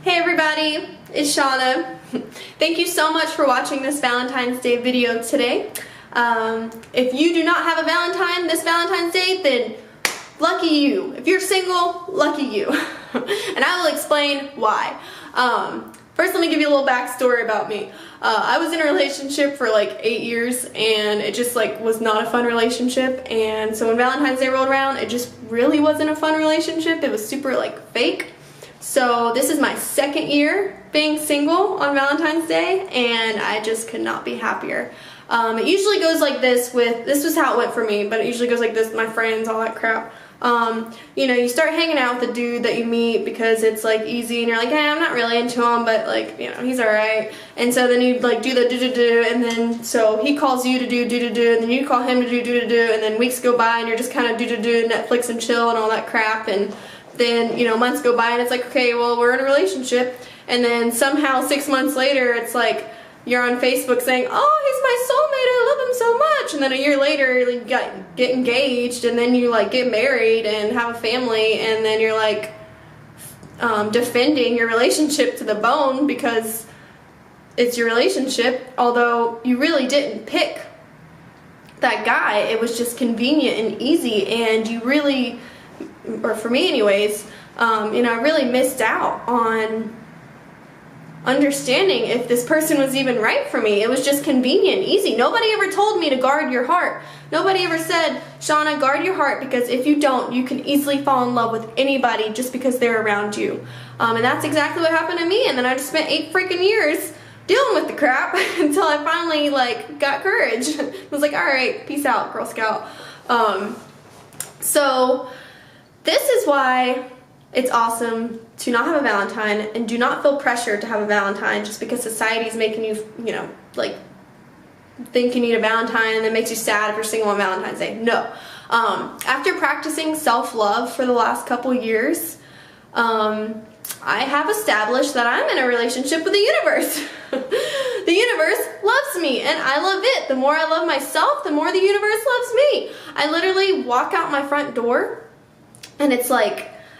Hey everybody, it's Shauna. Thank you so much for watching this Valentine's Day video today. If you do not have a Valentine this Valentine's Day, then lucky you. If you're single, lucky you. And I will explain why. First, let me give you a little backstory about me. I was in a relationship for like 8 years, and it just was not a fun relationship. And so when Valentine's Day rolled around, it just really wasn't a fun relationship. It was super fake. So this is my second year being single on Valentine's Day, and I just could not be happier. It usually goes like this was how it went for me, but it usually goes like this with my friends, all that crap. You start hanging out with the dude that you meet because it's easy, and you're like, hey, I'm not really into him, but he's alright. And so then you do the do-do-do, and then so he calls you to do do-do-do, and then you call him to do do-do-do, and then weeks go by and you're just kind of do-do-do, Netflix and chill and all that crap. And then months go by and it's okay, well, we're in a relationship. And then somehow 6 months later it's you're on Facebook saying, oh, he's my soulmate, I love him so much. And then a year later you get engaged, and then you get married and have a family, and then you're defending your relationship to the bone because it's your relationship, although you really didn't pick that guy. It was just convenient and easy, and you really, or for me anyways, I really missed out on understanding if this person was even right for me. It was just convenient, easy. Nobody ever told me to guard your heart. Nobody ever said, Shauna, guard your heart, because if you don't, you can easily fall in love with anybody just because they're around you. And that's exactly what happened to me. And then I just spent 8 freaking years dealing with the crap until I finally got courage. I was like, all right, peace out, Girl Scout. So this is why it's awesome to not have a Valentine, and do not feel pressured to have a Valentine just because society is making you, think you need a Valentine, and then makes you sad if you're single on Valentine's Day. No. After practicing self-love for the last couple years, I have established that I'm in a relationship with the universe. The universe loves me, and I love it. The more I love myself, the more the universe loves me. I literally walk out my front door, and it's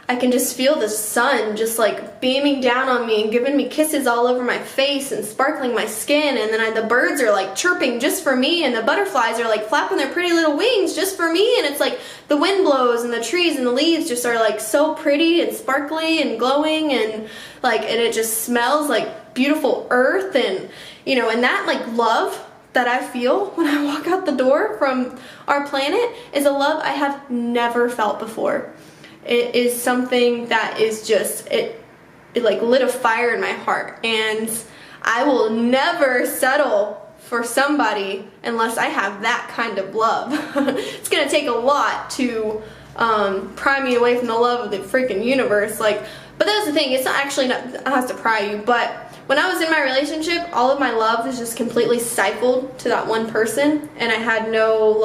I can just feel the sun just beaming down on me and giving me kisses all over my face and sparkling my skin, and then the birds are chirping just for me, and the butterflies are flapping their pretty little wings just for me, and it's the wind blows and the trees and the leaves just are so pretty and sparkly and glowing, and and it just smells like beautiful earth, and and that love that I feel when I walk out the door from our planet is a love I have never felt before. It is something that is just, it lit a fire in my heart, and I will never settle for somebody unless I have that kind of love. It's gonna take a lot to pry me away from the love of the freaking universe. But that's the thing, it's not actually, it has to pry you, but when I was in my relationship, all of my love was just completely stifled to that one person, and I had no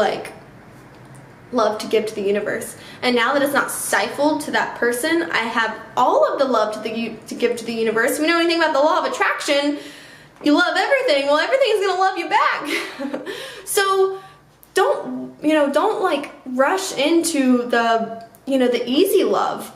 love to give to the universe. And now that it's not stifled to that person, I have all of the love to give to the universe. If you know anything about the law of attraction, you love everything, well, everything's gonna love you back. So don't rush into the the easy love.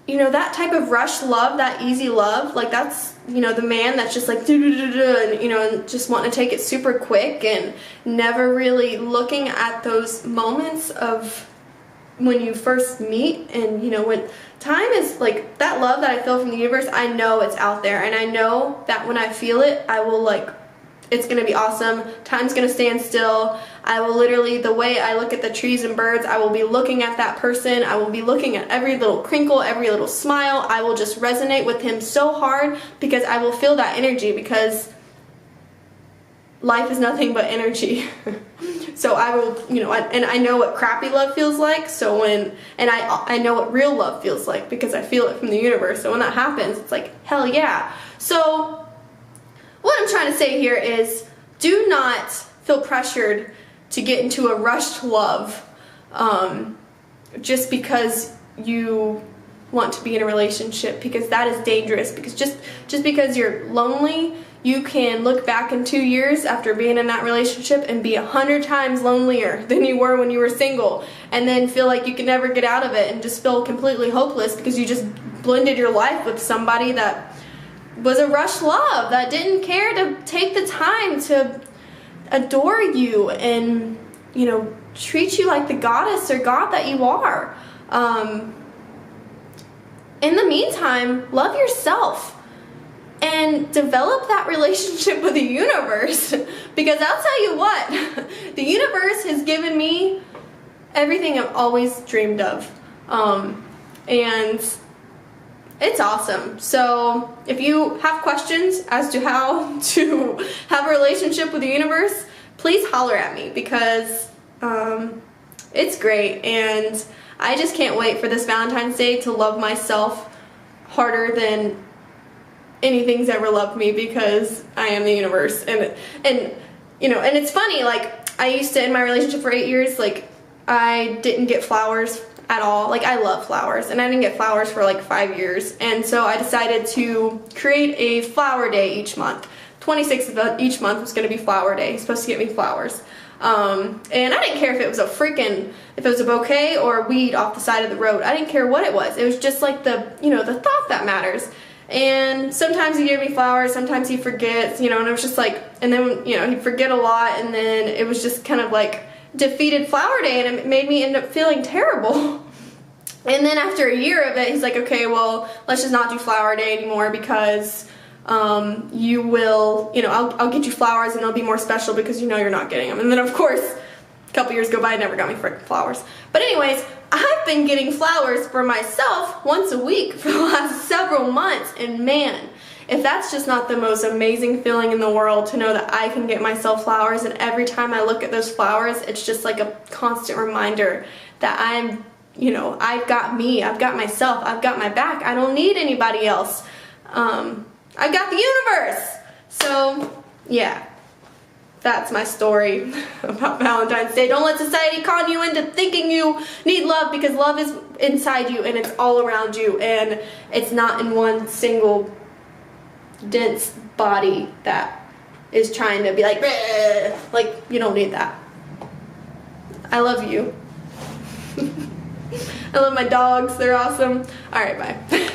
That type of rush love, that easy love, that's the man that's just and just wanting to take it super quick, and never really looking at those moments of when you first meet, and when time is that love that I feel from the universe. I know it's out there, and I know that when I feel it, I will it's gonna be awesome. Time's gonna stand still. I will literally, the way I look at the trees and birds, I will be looking at that person. I will be looking at every little crinkle, every little smile. I will just resonate with him so hard because I will feel that energy, because life is nothing but energy. So I will, and I know what crappy love feels like. So I know what real love feels like because I feel it from the universe. So when that happens, it's hell yeah. So what I'm trying to say here is, do not feel pressured to get into a rushed love just because you want to be in a relationship, because that is dangerous. Because just because you're lonely, you can look back in 2 years after being in that relationship and be 100 times lonelier than you were when you were single, and then feel like you can never get out of it and just feel completely hopeless because you just blended your life with somebody that was a rush love, that didn't care to take the time to adore you and, you know, treat you like the goddess or god that you are. In the meantime, love yourself and develop that relationship with the universe, because I'll tell you what, the universe has given me everything I've always dreamed of, and it's awesome. So if you have questions as to how to have a relationship with the universe, please holler at me, because it's great, and I just can't wait for this Valentine's Day to love myself harder than anything's ever loved me, because I am the universe. And you know, and it's funny, like, I used to, in my relationship for 8 years, like, I didn't get flowers at all. Like, I love flowers, and I didn't get flowers for like 5 years, and so I decided to create a flower day each month. 26th of each month was going to be flower day. He's supposed to get me flowers. And I didn't care if it was a bouquet or a weed off the side of the road. I didn't care what it was. It was just like the thought that matters. And sometimes he'd give me flowers, sometimes he forgets, you know, and it was just like, and then, you know, he'd forget a lot, and then it was just kind of like defeated flower day, and it made me end up feeling terrible. And then after a year of it, he's like, okay, well, let's just not do flower day anymore, because you will, you know, I'll get you flowers and it'll be more special because you know you're not getting them. And then of course, a couple years go by, never got me freaking flowers. But anyways, I've been getting flowers for myself once a week for the last several months, and man, if that's just not the most amazing feeling in the world, to know that I can get myself flowers, and every time I look at those flowers, it's just like a constant reminder that I'm, you know, I've got me, I've got myself, I've got my back, I don't need anybody else. I've got the universe. So, yeah, that's my story about Valentine's Day. Don't let society con you into thinking you need love, because love is inside you, and it's all around you, and it's not in one single dense body that is trying to be like, bleh. Like, you don't need that. I love you. I love my dogs. They're awesome. All right, bye.